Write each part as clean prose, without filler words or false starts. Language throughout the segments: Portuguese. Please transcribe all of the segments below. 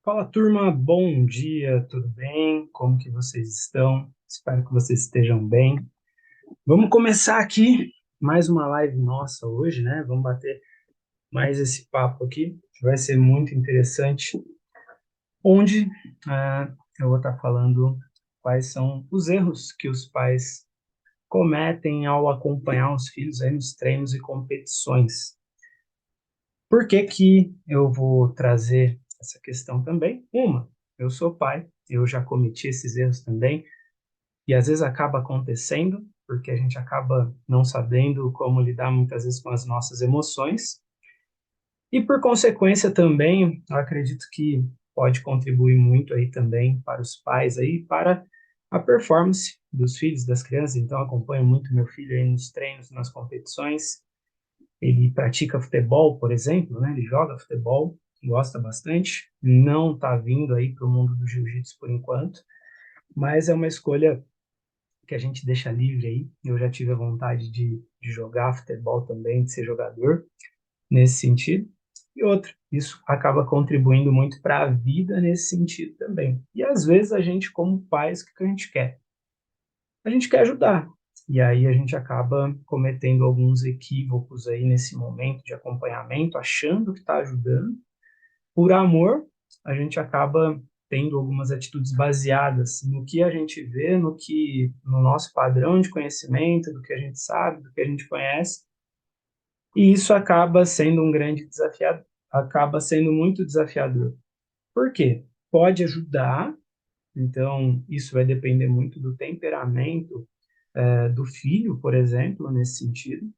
Fala, turma, bom dia, tudo bem? Como que vocês estão? Espero que vocês estejam bem. Vamos começar aqui mais uma live nossa hoje, né? Vamos bater mais esse papo aqui, que vai ser muito interessante, onde eu vou estar falando quais são os erros que os pais cometem ao acompanhar os filhos aí nos treinos e competições. Por que que eu vou trazer essa questão também? Eu sou pai, eu já cometi esses erros também, e às vezes acaba acontecendo, porque a gente acaba não sabendo como lidar muitas vezes com as nossas emoções, e por consequência também, eu acredito que pode contribuir muito aí também para os pais aí, para a performance dos filhos, das crianças. Então, eu acompanho muito meu filho aí nos treinos, nas competições. Ele pratica futebol, por exemplo, né? Ele joga futebol, gosta bastante. Não está vindo aí para o mundo do jiu-jitsu por enquanto, mas é uma escolha que a gente deixa livre aí. Eu já tive a vontade de jogar futebol também, de ser jogador nesse sentido. E outra, isso acaba contribuindo muito para a vida nesse sentido também. E às vezes a gente, como pais, o que a gente quer? A gente quer ajudar. E aí a gente acaba cometendo alguns equívocos aí nesse momento de acompanhamento, achando que está ajudando. Por amor, a gente acaba tendo algumas atitudes baseadas no que a gente vê, no nosso padrão de conhecimento, do que a gente sabe, do que a gente conhece, e isso acaba sendo um grande desafiador, acaba sendo muito desafiador. Por quê? Pode ajudar, então isso vai depender muito do temperamento do filho, por exemplo, nesse sentido.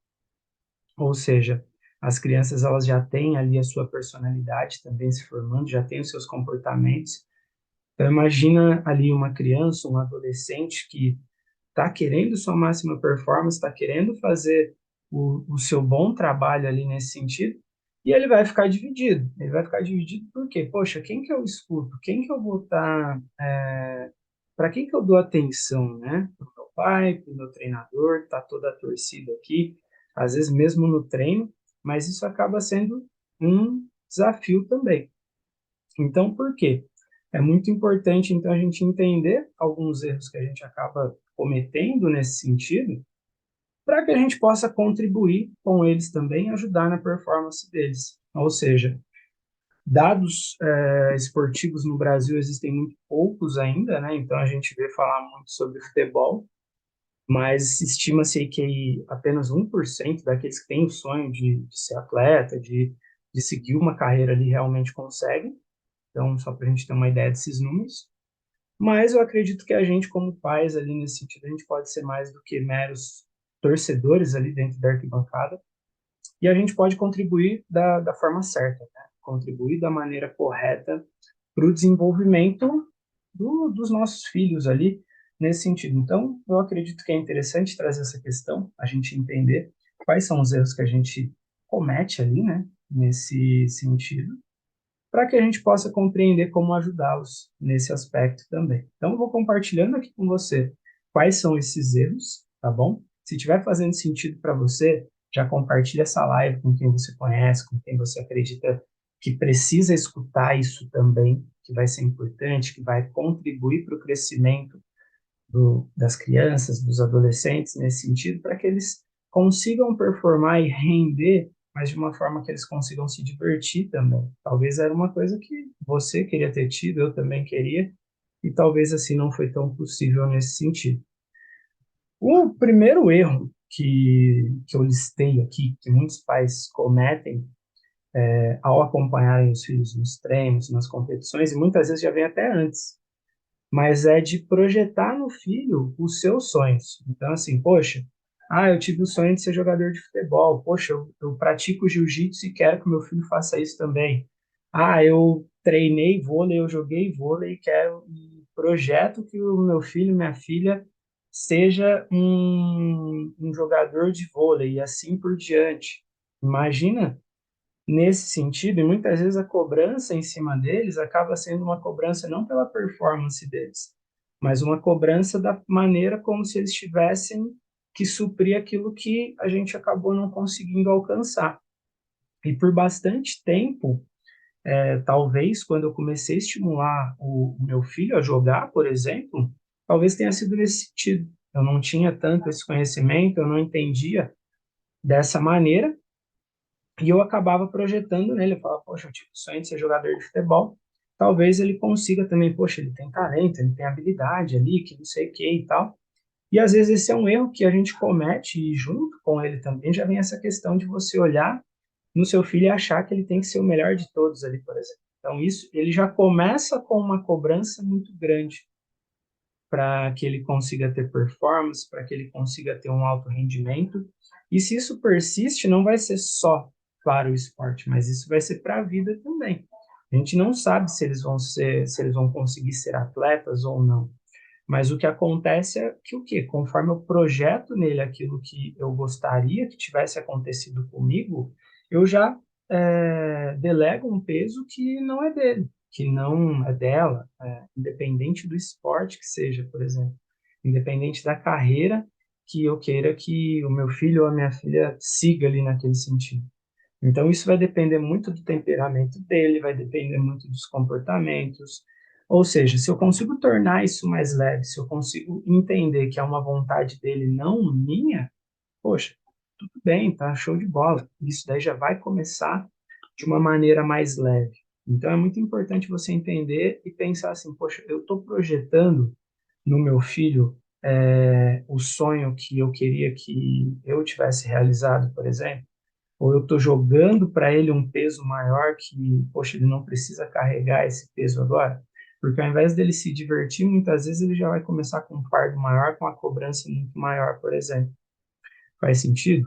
Ou seja, as crianças elas já têm ali a sua personalidade também se formando, já têm os seus comportamentos. Então imagina ali uma criança, um adolescente que está querendo sua máxima performance, está querendo fazer o seu bom trabalho ali nesse sentido, e ele vai ficar dividido. Ele vai ficar dividido porque, poxa, quem que eu escuto? Quem que eu vou estar... para quem que eu dou atenção, né? Para o meu pai, para o meu treinador, tá toda a torcida aqui, às vezes mesmo no treino, mas isso acaba sendo um desafio também. Então, por quê? É muito importante, então, a gente entender alguns erros que a gente acaba cometendo nesse sentido, para que a gente possa contribuir com eles também, ajudar na performance deles. Ou seja, dados esportivos no Brasil existem muito poucos ainda, né? Então a gente vê falar muito sobre futebol, mas estima-se que apenas 1% daqueles que têm o sonho de ser atleta, de seguir uma carreira ali realmente conseguem. Então, só para a gente ter uma ideia desses números. Mas eu acredito que a gente, como pais, ali nesse sentido, a gente pode ser mais do que meros torcedores ali dentro da arquibancada. E a gente pode contribuir da forma certa, né? Contribuir da maneira correta para o desenvolvimento dos nossos filhos ali nesse sentido. Então, eu acredito que é interessante trazer essa questão, a gente entender quais são os erros que a gente comete ali, né? Nesse sentido para que a gente possa compreender como ajudá-los nesse aspecto também. Então, eu vou compartilhando aqui com você quais são esses erros, tá bom? Se estiver fazendo sentido para você, já compartilha essa live com quem você conhece, com quem você acredita que precisa escutar isso também, que vai ser importante, que vai contribuir para o crescimento das crianças, dos adolescentes nesse sentido, para que eles consigam performar e render, mas de uma forma que eles consigam se divertir também. Talvez era uma coisa que você queria ter tido, eu também queria, e talvez assim não foi tão possível nesse sentido. O primeiro erro que eu listei aqui, que muitos pais cometem ao acompanharem os filhos nos treinos, nas competições, e muitas vezes já vem até antes, mas é de projetar no filho os seus sonhos. Então, assim, poxa, eu tive o sonho de ser jogador de futebol, poxa, eu pratico jiu-jitsu e quero que meu filho faça isso também. Eu treinei vôlei, eu joguei vôlei e quero e projeto que o meu filho, minha filha, seja um jogador de vôlei e assim por diante. Imagina nesse sentido, e muitas vezes a cobrança em cima deles acaba sendo uma cobrança não pela performance deles, mas uma cobrança da maneira como se eles tivessem que suprir aquilo que a gente acabou não conseguindo alcançar. E por bastante tempo, Talvez quando eu comecei a estimular o meu filho a jogar, por exemplo, talvez tenha sido nesse sentido. Eu não tinha tanto esse conhecimento, eu não entendia dessa maneira, e eu acabava projetando nele. Eu falava, poxa, eu tive o sonho de ser jogador de futebol, talvez ele consiga também, poxa, ele tem talento, ele tem habilidade ali, que não sei o que e tal. E às vezes esse é um erro que a gente comete, e junto com ele também já vem essa questão de você olhar no seu filho e achar que ele tem que ser o melhor de todos ali, por exemplo. Então isso, ele já começa com uma cobrança muito grande para que ele consiga ter performance, para que ele consiga ter um alto rendimento. E se isso persiste, não vai ser só para o esporte, mas isso vai ser para a vida também. A gente não sabe se eles vão conseguir ser atletas ou não. Mas o que acontece é que o quê? Conforme eu projeto nele aquilo que eu gostaria que tivesse acontecido comigo, eu já delego um peso que não é dele, que não é dela, independente do esporte que seja, por exemplo, independente da carreira que eu queira que o meu filho ou a minha filha siga ali naquele sentido. Então, isso vai depender muito do temperamento dele, vai depender muito dos comportamentos. Ou seja, se eu consigo tornar isso mais leve, se eu consigo entender que é uma vontade dele, não minha, poxa, tudo bem, tá show de bola. Isso daí já vai começar de uma maneira mais leve. Então, é muito importante você entender e pensar assim, poxa, eu estou projetando no meu filho o sonho que eu queria que eu tivesse realizado, por exemplo, ou eu estou jogando para ele um peso maior que, poxa, ele não precisa carregar esse peso agora? Porque ao invés dele se divertir, muitas vezes ele já vai começar com um fardo maior, com a cobrança muito maior, por exemplo. Faz sentido?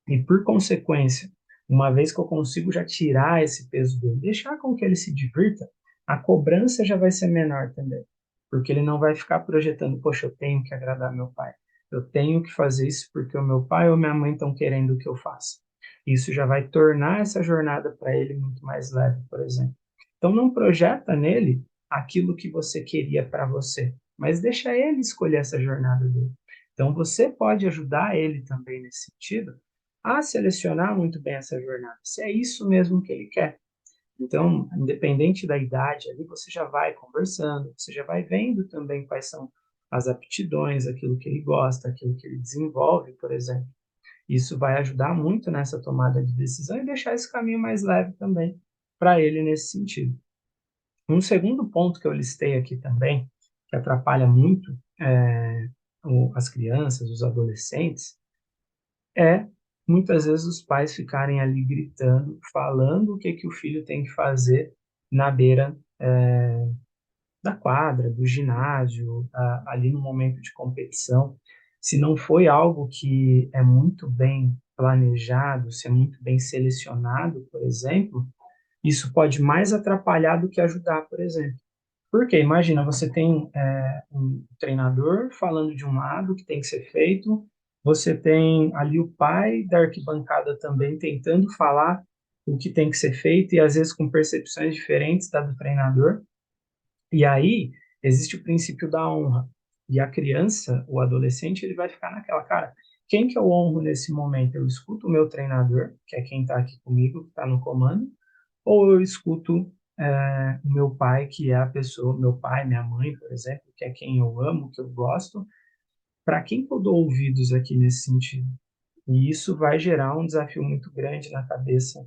E por consequência, uma vez que eu consigo já tirar esse peso dele, deixar com que ele se divirta, a cobrança já vai ser menor também. Porque ele não vai ficar projetando, poxa, eu tenho que agradar meu pai. Eu tenho que fazer isso porque o meu pai ou minha mãe estão querendo que eu faça. Isso já vai tornar essa jornada para ele muito mais leve, por exemplo. Então não projeta nele aquilo que você queria para você, mas deixa ele escolher essa jornada dele. Então você pode ajudar ele também nesse sentido, a selecionar muito bem essa jornada, se é isso mesmo que ele quer. Então, independente da idade, ali você já vai conversando, você já vai vendo também quais são as aptidões, aquilo que ele gosta, aquilo que ele desenvolve, por exemplo. Isso vai ajudar muito nessa tomada de decisão e deixar esse caminho mais leve também para ele nesse sentido. Um segundo ponto que eu listei aqui também, que atrapalha muito as crianças, os adolescentes, é muitas vezes os pais ficarem ali gritando, falando o que que o filho tem que fazer na beira da quadra, do ginásio, ali no momento de competição. Se não foi algo que é muito bem planejado, se é muito bem selecionado, por exemplo, isso pode mais atrapalhar do que ajudar, por exemplo. Porque imagina, você tem um treinador falando de um lado que tem que ser feito, você tem ali o pai da arquibancada também tentando falar o que tem que ser feito e às vezes com percepções diferentes da do treinador. E aí existe o princípio da honra. E a criança, o adolescente, ele vai ficar naquela, cara, quem que eu honro nesse momento? Eu escuto o meu treinador, que é quem está aqui comigo, que está no comando, ou eu escuto o meu pai, que é a pessoa, meu pai, minha mãe, por exemplo, que é quem eu amo, que eu gosto, para quem que eu dou ouvidos aqui nesse sentido? E isso vai gerar um desafio muito grande na cabeça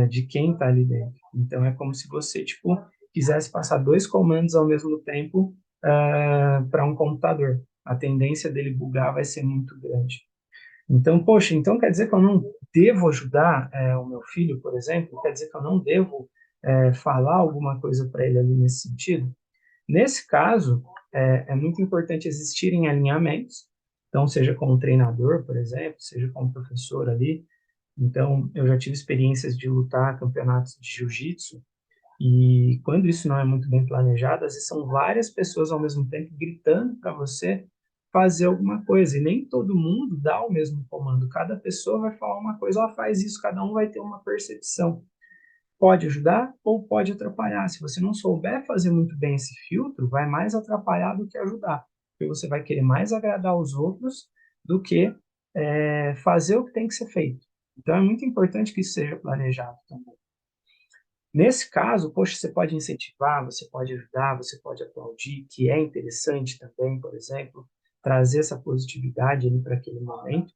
de quem está ali dentro. Então é como se você, tipo, quisesse passar dois comandos ao mesmo tempo para um computador. A tendência dele bugar vai ser muito grande. Então, poxa, então quer dizer que eu não devo ajudar o meu filho, por exemplo? Quer dizer que eu não devo falar alguma coisa para ele ali nesse sentido? Nesse caso, é muito importante existirem alinhamentos, então, seja com o treinador, por exemplo, seja com o professor ali. Então, eu já tive experiências de lutar campeonatos de jiu-jitsu, e quando isso não é muito bem planejado, às vezes são várias pessoas ao mesmo tempo gritando para você fazer alguma coisa, e nem todo mundo dá o mesmo comando. Cada pessoa vai falar uma coisa, ó, faz isso, cada um vai ter uma percepção. Pode ajudar ou pode atrapalhar. Se você não souber fazer muito bem esse filtro, vai mais atrapalhar do que ajudar, porque você vai querer mais agradar os outros do que fazer o que tem que ser feito. Então é muito importante que isso seja planejado também. Nesse caso, poxa, você pode incentivar, você pode ajudar, você pode aplaudir, que é interessante também, por exemplo, trazer essa positividade ali para aquele momento.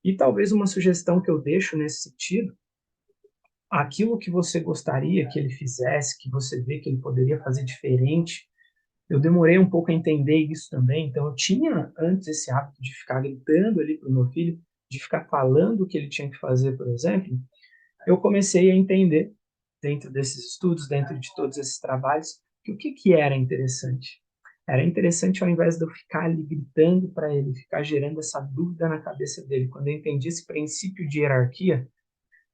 E talvez uma sugestão que eu deixo nesse sentido, aquilo que você gostaria que ele fizesse, que você vê que ele poderia fazer diferente. Eu demorei um pouco a entender isso também, então eu tinha antes esse hábito de ficar gritando ali para o meu filho, de ficar falando o que ele tinha que fazer, por exemplo. Eu comecei a entender, dentro desses estudos, dentro de todos esses trabalhos, que o que, que era interessante. Era interessante, ao invés de eu ficar ali gritando para ele, ficar gerando essa dúvida na cabeça dele, quando eu entendi esse princípio de hierarquia,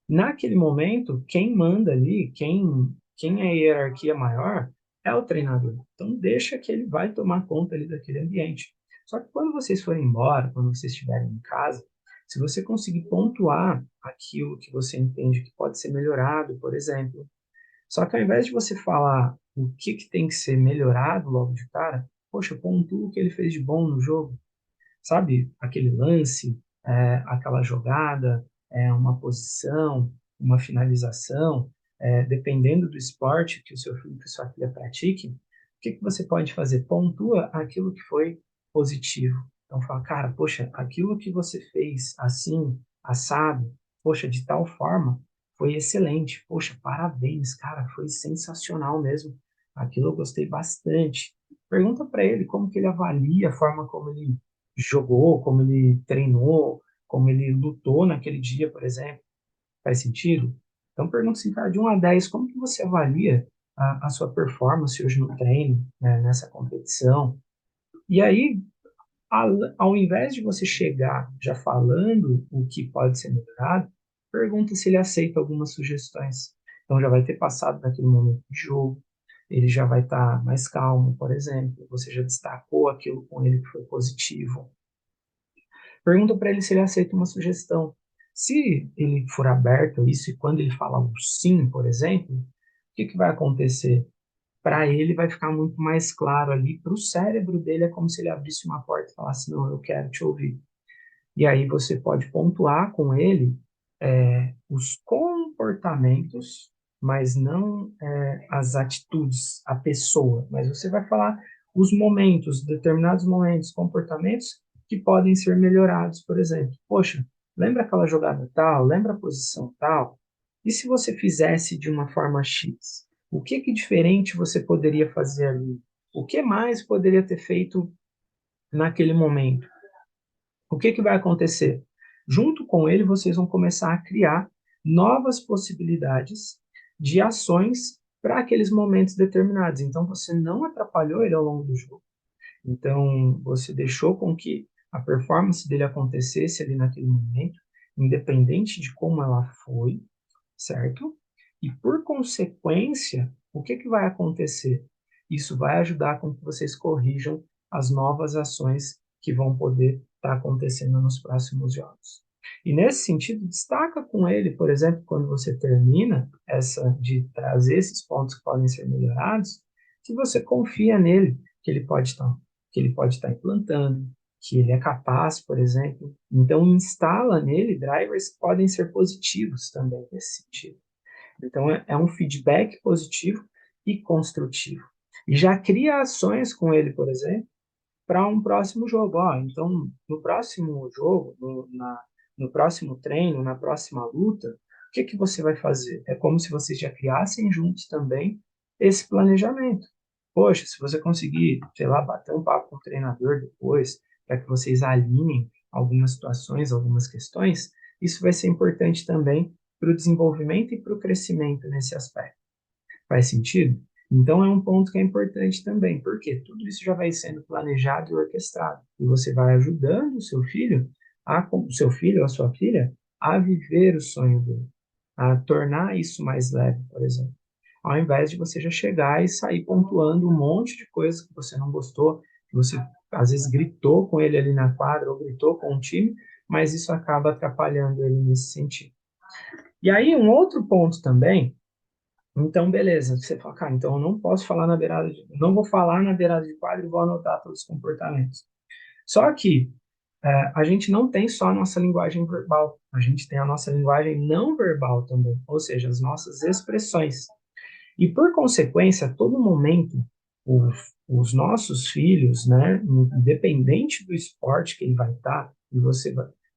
naquele momento, quem manda ali, quem é a hierarquia maior, é o treinador. Então, deixa que ele vai tomar conta ali daquele ambiente. Só que quando vocês forem embora, quando vocês estiverem em casa, se você conseguir pontuar aquilo que você entende que pode ser melhorado, por exemplo, só que ao invés de você falar o que, que tem que ser melhorado logo de cara, poxa, pontua o que ele fez de bom no jogo, sabe? Aquele lance, aquela jogada, uma posição, uma finalização, dependendo do esporte que o seu filho, que sua filha pratique, o que, que você pode fazer? Pontua aquilo que foi positivo. Então fala, cara, poxa, aquilo que você fez assim, assado, poxa, de tal forma, foi excelente. Poxa, parabéns, cara, foi sensacional mesmo. Aquilo eu gostei bastante. Pergunta para ele como que ele avalia a forma como ele jogou, como ele treinou, como ele lutou naquele dia, por exemplo. Faz sentido? Então, pergunta assim, cara, de 1 a 10, como que você avalia a sua performance hoje no treino, né, nessa competição? E aí, ao invés de você chegar já falando o que pode ser melhorado, pergunta se ele aceita algumas sugestões. Então, já vai ter passado daquele momento de jogo, ele já vai estar mais calmo, por exemplo, você já destacou aquilo com ele que foi positivo. Pergunta para ele se ele aceita uma sugestão. Se ele for aberto a isso e quando ele falar um sim, por exemplo, o que, que vai acontecer? Para ele vai ficar muito mais claro ali, para o cérebro dele é como se ele abrisse uma porta e falasse, não, eu quero te ouvir. E aí você pode pontuar com ele os comportamentos, mas não as atitudes, a pessoa. Mas você vai falar os momentos, determinados momentos, comportamentos que podem ser melhorados, por exemplo. Poxa, lembra aquela jogada tal? Lembra a posição tal? E se você fizesse de uma forma X? O que que diferente você poderia fazer ali? O que mais poderia ter feito naquele momento? O que que vai acontecer? Junto com ele, vocês vão começar a criar novas possibilidades de ações para aqueles momentos determinados. Então, você não atrapalhou ele ao longo do jogo. Então, você deixou com que a performance dele acontecesse ali naquele momento, independente de como ela foi, certo? E por consequência, o que que vai acontecer? Isso vai ajudar com que vocês corrijam as novas ações que vão poder estar acontecendo nos próximos jogos. E nesse sentido, destaca com ele, por exemplo, quando você termina essa de trazer esses pontos que podem ser melhorados, que você confia nele, que ele pode estar implantando, que ele é capaz, por exemplo. Então, instala nele drivers que podem ser positivos também nesse sentido. Então, é um feedback positivo e construtivo. E já cria ações com ele, por exemplo, para um próximo jogo. Ó, então, no próximo jogo, no próximo treino, na próxima luta, o que, que você vai fazer? É como se vocês já criassem juntos também esse planejamento. Poxa, se você conseguir, sei lá, bater um papo com o treinador depois, para que vocês alinhem algumas situações, algumas questões, isso vai ser importante também para o desenvolvimento e para o crescimento nesse aspecto. Faz sentido? Então é um ponto que é importante também, porque tudo isso já vai sendo planejado e orquestrado. E você vai ajudando o seu filho ou a sua filha, a viver o sonho dele, a tornar isso mais leve, por exemplo. Ao invés de você já chegar e sair pontuando um monte de coisas que você não gostou, que você às vezes gritou com ele ali na quadra ou gritou com o time, mas isso acaba atrapalhando ele nesse sentido. E aí, um outro ponto também, então, beleza, você fala, cara, então eu não posso falar na beirada de, não vou falar na beirada de quadro e vou anotar todos os comportamentos. Só que a gente não tem só a nossa linguagem verbal, a gente tem a nossa linguagem não verbal também, ou seja, as nossas expressões. E, por consequência, a todo momento, o, os nossos filhos, né, independente do esporte que ele vai estar, e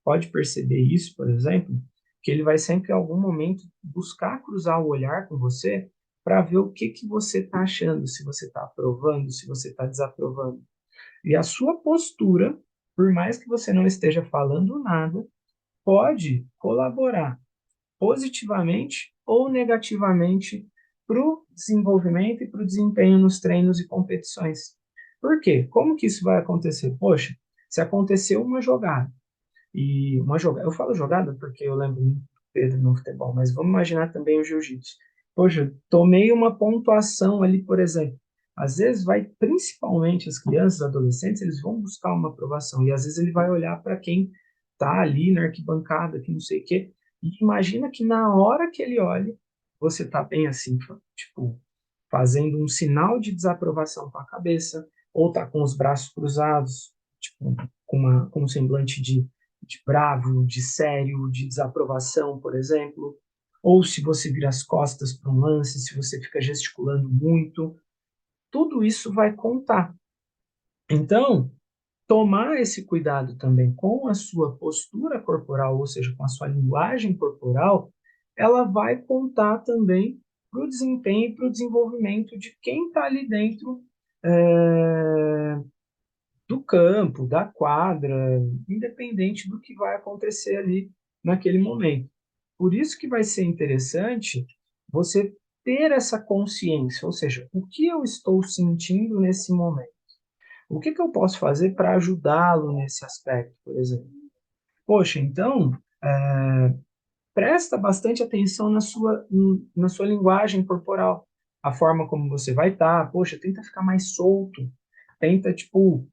pode perceber isso, por exemplo, que ele vai sempre, em algum momento, buscar cruzar o olhar com você para ver o que que você está achando, se você está aprovando, se você está desaprovando. E a sua postura, por mais que você não esteja falando nada, pode colaborar positivamente ou negativamente para o desenvolvimento e para o desempenho nos treinos e competições. Por quê? Como que isso vai acontecer? Poxa, se aconteceu uma jogada, eu falo jogada porque eu lembro muito do Pedro no futebol, mas vamos imaginar também o jiu-jitsu. Poxa, tomei uma pontuação ali, por exemplo. Às vezes vai, principalmente as crianças, adolescentes, eles vão buscar uma aprovação e às vezes ele vai olhar para quem está ali na arquibancada, que não sei o quê, e imagina que na hora que ele olha, você está bem assim, tipo, fazendo um sinal de desaprovação com a cabeça, ou está com os braços cruzados, tipo, com um semblante de bravo, de sério, de desaprovação, por exemplo, ou se você vira as costas para um lance, se você fica gesticulando muito, tudo isso vai contar. Então, tomar esse cuidado também com a sua postura corporal, ou seja, com a sua linguagem corporal, ela vai contar também para o desempenho e para o desenvolvimento de quem está ali dentro é, do campo, da quadra, independente do que vai acontecer ali naquele momento. Por isso que vai ser interessante você ter essa consciência, ou seja, o que eu estou sentindo nesse momento? O que que eu posso fazer para ajudá-lo nesse aspecto, por exemplo? Poxa, então, presta bastante atenção na sua linguagem corporal, a forma como você vai estar. Poxa, tenta ficar mais solto, tenta, tipo,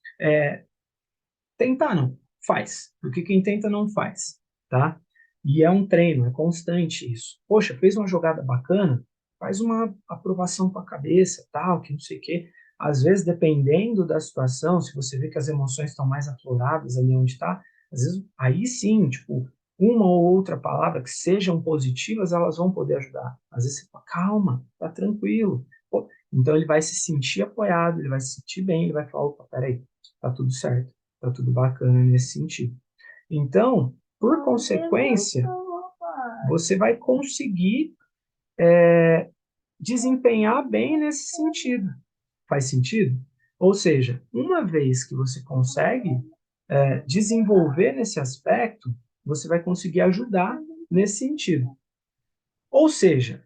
tentar não, faz, porque quem tenta não faz, tá? E é um treino, é constante isso. Poxa, fez uma jogada bacana, faz uma aprovação com a cabeça, tal, que não sei o quê. Às vezes, dependendo da situação, se você vê que as emoções estão mais afloradas ali onde está, às vezes, aí sim, tipo, uma ou outra palavra que sejam positivas, elas vão poder ajudar. Às vezes você fala, calma, tá tranquilo. Pô, então ele vai se sentir apoiado, ele vai se sentir bem, ele vai falar, opa, peraí, tá tudo certo, tá tudo bacana nesse sentido. Então, por consequência, você vai conseguir desempenhar bem nesse sentido. Faz sentido? Ou seja, uma vez que você consegue desenvolver nesse aspecto, você vai conseguir ajudar nesse sentido. Ou seja,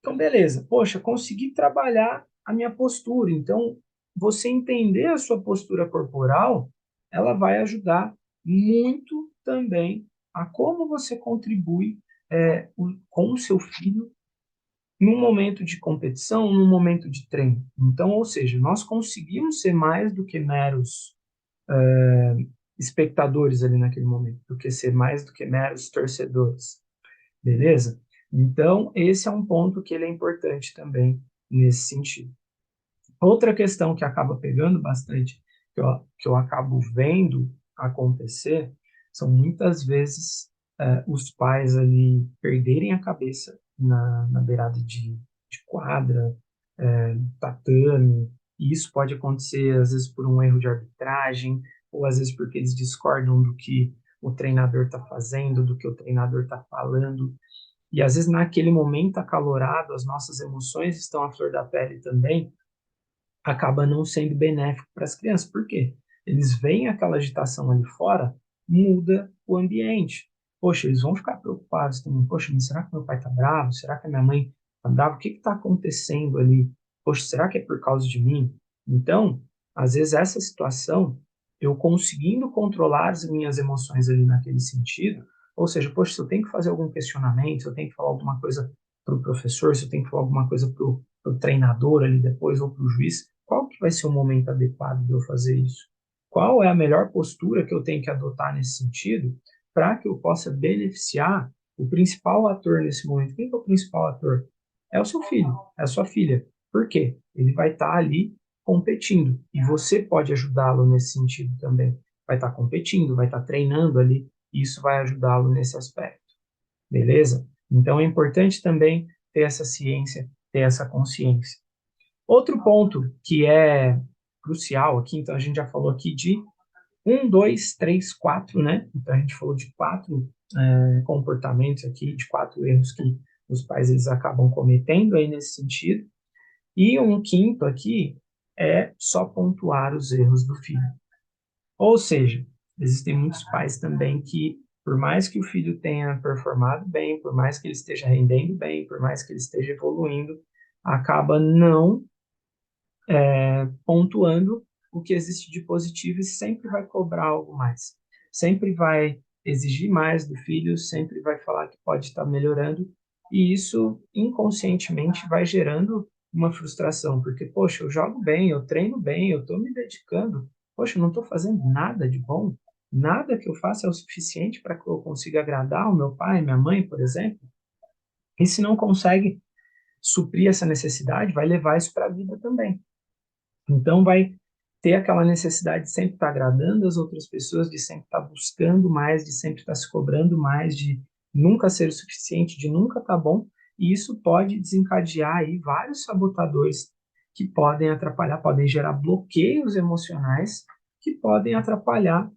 então beleza, poxa, consegui trabalhar a minha postura. Então, você entender a sua postura corporal, ela vai ajudar muito também a como você contribui com o seu filho num momento de competição, num momento de treino. Então, ou seja, nós conseguimos ser mais do que meros espectadores ali naquele momento, do que ser mais do que meros torcedores, beleza? Então, esse é um ponto que ele é importante também nesse sentido. Outra questão que acaba pegando bastante, que eu acabo vendo acontecer, são muitas vezes os pais ali perderem a cabeça na beirada de quadra, tatame, e isso pode acontecer às vezes por um erro de arbitragem, ou às vezes porque eles discordam do que o treinador está fazendo, do que o treinador está falando, e às vezes naquele momento acalorado, as nossas emoções estão à flor da pele também, acaba não sendo benéfico para as crianças. Por quê? Eles veem aquela agitação ali fora, muda o ambiente. Poxa, eles vão ficar preocupados também. Poxa, mas será que meu pai está bravo? Será que a minha mãe está brava? O que está acontecendo ali? Poxa, será que é por causa de mim? Então, às vezes essa situação, eu conseguindo controlar as minhas emoções ali naquele sentido, ou seja, poxa, se eu tenho que fazer algum questionamento, se eu tenho que falar alguma coisa para o professor, se eu tenho que falar alguma coisa para o treinador ali depois ou para o juiz, qual que vai ser o momento adequado de eu fazer isso? Qual é a melhor postura que eu tenho que adotar nesse sentido para que eu possa beneficiar o principal ator nesse momento? Quem é o principal ator? É o seu filho, é a sua filha. Por quê? Ele vai estar ali competindo e você pode ajudá-lo nesse sentido também. Vai estar competindo, vai estar treinando ali e isso vai ajudá-lo nesse aspecto. Beleza? Então é importante também ter essa ciência ter essa consciência. Outro ponto que é crucial aqui, então a gente já falou aqui de 1, 2, 3, 4, né? Então a gente falou de 4 comportamentos aqui, de 4 erros que os pais eles acabam cometendo aí nesse sentido. E um quinto aqui é só pontuar os erros do filho. Ou seja, existem muitos pais também que, por mais que o filho tenha performado bem, por mais que ele esteja rendendo bem, por mais que ele esteja evoluindo, acaba não pontuando o que existe de positivo e sempre vai cobrar algo mais. Sempre vai exigir mais do filho, sempre vai falar que pode estar melhorando, e isso inconscientemente vai gerando uma frustração, porque, poxa, eu jogo bem, eu treino bem, eu estou me dedicando, poxa, eu não estou fazendo nada de bom, nada que eu faça é o suficiente para que eu consiga agradar o meu pai, minha mãe, por exemplo, e se não consegue suprir essa necessidade, vai levar isso para a vida também. Então, vai ter aquela necessidade de sempre estar agradando as outras pessoas, de sempre estar buscando mais, de sempre estar se cobrando mais, de nunca ser o suficiente, de nunca estar bom. E isso pode desencadear aí vários sabotadores que podem atrapalhar, podem gerar bloqueios emocionais que podem atrapalhar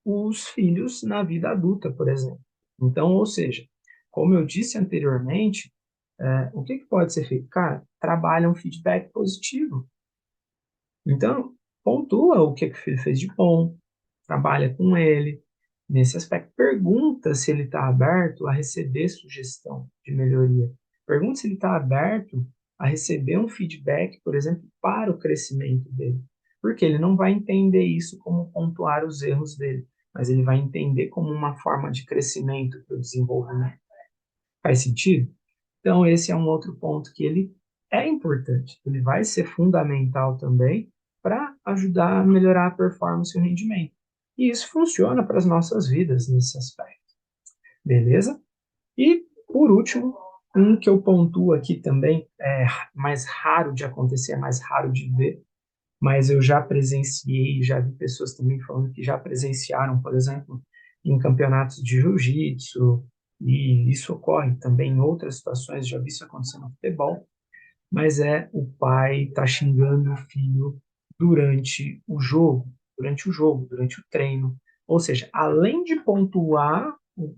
os filhos na vida adulta, por exemplo. Então, ou seja, como eu disse anteriormente, o que pode ser feito? Cara, trabalha um feedback positivo. Então, pontua o que o filho fez de bom, trabalha com ele nesse aspecto. Pergunta se ele está aberto a receber sugestão de melhoria. Pergunta se ele está aberto a receber um feedback, por exemplo, para o crescimento dele. Porque ele não vai entender isso como pontuar os erros dele, mas ele vai entender como uma forma de crescimento para o desenvolvimento. Faz sentido? Então, esse é um outro ponto que ele é importante. Ele vai ser fundamental também para ajudar a melhorar a performance e o rendimento. E isso funciona para as nossas vidas nesse aspecto. Beleza? E, por último, um que eu pontuo aqui também, é mais raro de acontecer, é mais raro de ver, mas eu já presenciei, já vi pessoas também falando que já presenciaram, por exemplo, em campeonatos de jiu-jitsu, e isso ocorre também em outras situações, já vi isso acontecer no futebol, mas é o pai tá xingando o filho durante o jogo, durante o treino. Ou seja, além de pontuar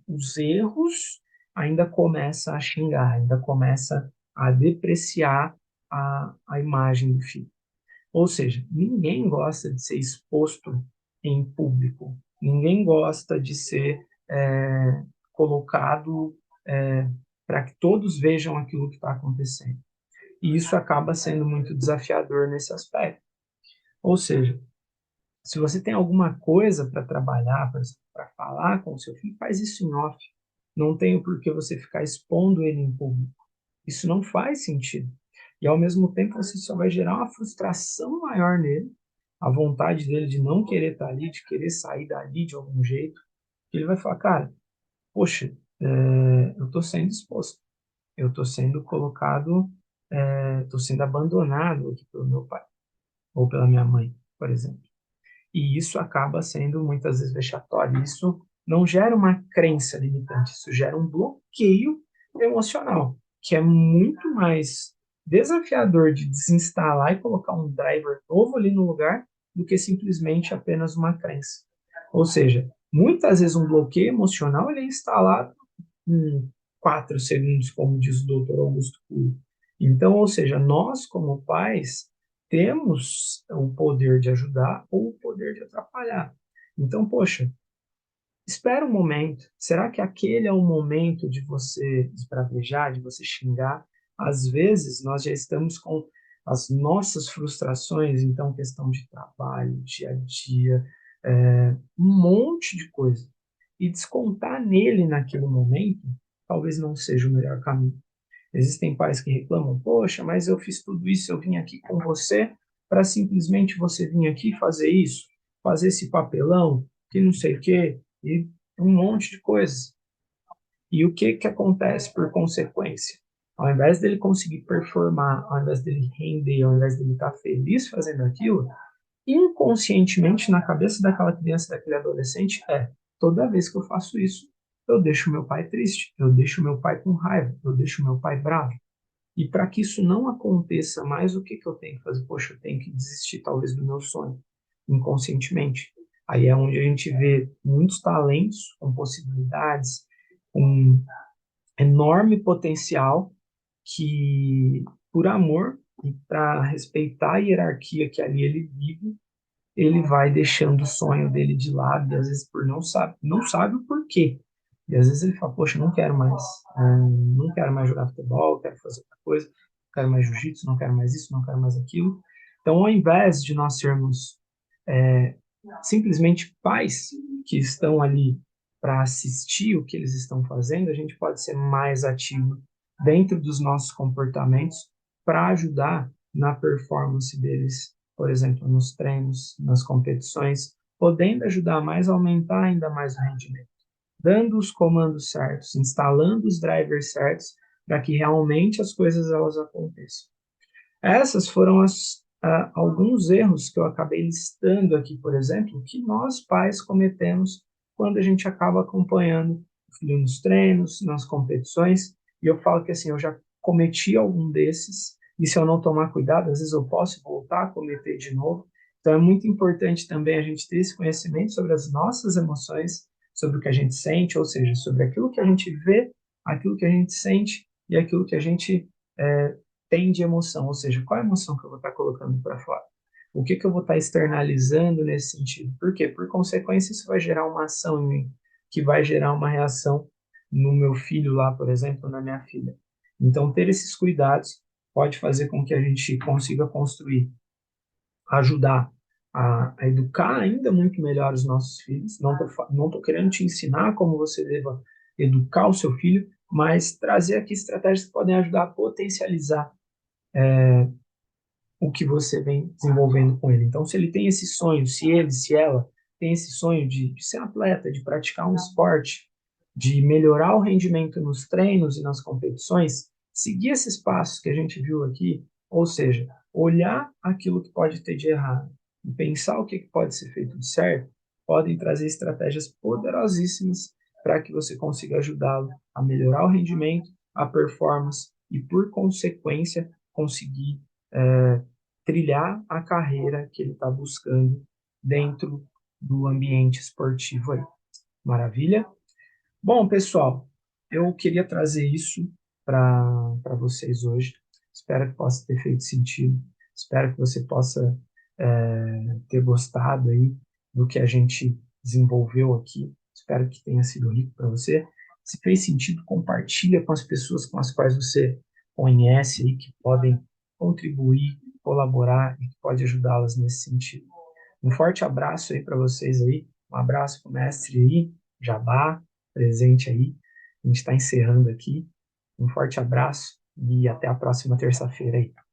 os erros, ainda começa a xingar, ainda começa a depreciar a imagem do filho. Ou seja, ninguém gosta de ser exposto em público, ninguém gosta de ser colocado para que todos vejam aquilo que está acontecendo. E isso acaba sendo muito desafiador nesse aspecto. Ou seja, se você tem alguma coisa para trabalhar, para falar com o seu filho, faz isso em off. Não tem por que você ficar expondo ele em público. Isso não faz sentido. E ao mesmo tempo você só vai gerar uma frustração maior nele, a vontade dele de não querer estar ali, de querer sair dali de algum jeito. Ele vai falar, cara, poxa, eu estou sendo exposto, eu estou sendo colocado, estou sendo abandonado aqui pelo meu pai ou pela minha mãe, por exemplo. E isso acaba sendo muitas vezes vexatório. Isso não gera uma crença limitante, isso gera um bloqueio emocional, que é muito mais desafiador de desinstalar e colocar um driver novo ali no lugar do que simplesmente apenas uma crença. Ou seja, muitas vezes um bloqueio emocional ele é instalado em 4 segundos, como diz o Dr. Augusto Cury. Então, ou seja, nós como pais temos o poder de ajudar ou o poder de atrapalhar. Então, poxa, espera um momento. Será que aquele é o momento de você esbravejar, de você xingar? Às vezes, nós já estamos com as nossas frustrações, então, questão de trabalho, dia a dia, um monte de coisa. E descontar nele naquele momento talvez não seja o melhor caminho. Existem pais que reclamam: poxa, mas eu fiz tudo isso, eu vim aqui com você para simplesmente você vir aqui fazer isso, fazer esse papelão, que não sei o quê, e um monte de coisas. E o que acontece por consequência? Ao invés dele conseguir performar, ao invés dele render, ao invés dele estar feliz fazendo aquilo, inconscientemente na cabeça daquela criança, daquele adolescente, toda vez que eu faço isso, eu deixo meu pai triste, eu deixo meu pai com raiva, eu deixo meu pai bravo. E para que isso não aconteça mais, o que que eu tenho que fazer? Poxa, eu tenho que desistir talvez do meu sonho, inconscientemente. Aí é onde a gente vê muitos talentos com possibilidades, com enorme potencial que, por amor e para respeitar a hierarquia que ali ele vive, ele vai deixando o sonho dele de lado, e às vezes por não sabe o porquê. E às vezes ele fala, poxa, não quero mais jogar futebol, quero fazer outra coisa, não quero mais jiu-jitsu, não quero mais isso, não quero mais aquilo. Então, ao invés de nós sermos é, simplesmente pais que estão ali para assistir o que eles estão fazendo, a gente pode ser mais ativo dentro dos nossos comportamentos para ajudar na performance deles, por exemplo, nos treinos, nas competições, podendo ajudar mais a aumentar ainda mais o rendimento, dando os comandos certos, instalando os drivers certos para que realmente as coisas elas aconteçam. Essas foram alguns erros que eu acabei listando aqui, por exemplo, que nós pais cometemos quando a gente acaba acompanhando o filho nos treinos, nas competições. E eu falo que assim, eu já cometi algum desses, e se eu não tomar cuidado, às vezes eu posso voltar a cometer de novo. Então é muito importante também a gente ter esse conhecimento sobre as nossas emoções, sobre o que a gente sente, ou seja, sobre aquilo que a gente vê, aquilo que a gente sente e aquilo que a gente é, tem de emoção, ou seja, qual é a emoção que eu vou estar colocando para fora? O que que eu vou estar externalizando nesse sentido? Por quê? Por consequência, isso vai gerar uma ação em mim, que vai gerar uma reação no meu filho lá, por exemplo, na minha filha. Então, ter esses cuidados pode fazer com que a gente consiga construir, ajudar a educar ainda muito melhor os nossos filhos. Não tô querendo te ensinar como você deva educar o seu filho, mas trazer aqui estratégias que podem ajudar a potencializar o que você vem desenvolvendo com ele. Então, se ele tem esse sonho, se ela tem esse sonho de ser atleta, de praticar um esporte, de melhorar o rendimento nos treinos e nas competições, seguir esses passos que a gente viu aqui, ou seja, olhar aquilo que pode ter de errado e pensar o que pode ser feito de certo, podem trazer estratégias poderosíssimas para que você consiga ajudá-lo a melhorar o rendimento, a performance e, por consequência, conseguir trilhar a carreira que ele está buscando dentro do ambiente esportivo aí. Maravilha? Bom, pessoal, eu queria trazer isso para vocês hoje. Espero que possa ter feito sentido. Espero que você possa ter gostado aí do que a gente desenvolveu aqui. Espero que tenha sido rico para você. Se fez sentido, compartilha com as pessoas com as quais você conhece e que podem contribuir, colaborar e que pode ajudá-las nesse sentido. Um forte abraço aí para vocês aí. Um abraço para o mestre aí, Jabá, presente aí. A gente está encerrando aqui. Um forte abraço e até a próxima terça-feira aí.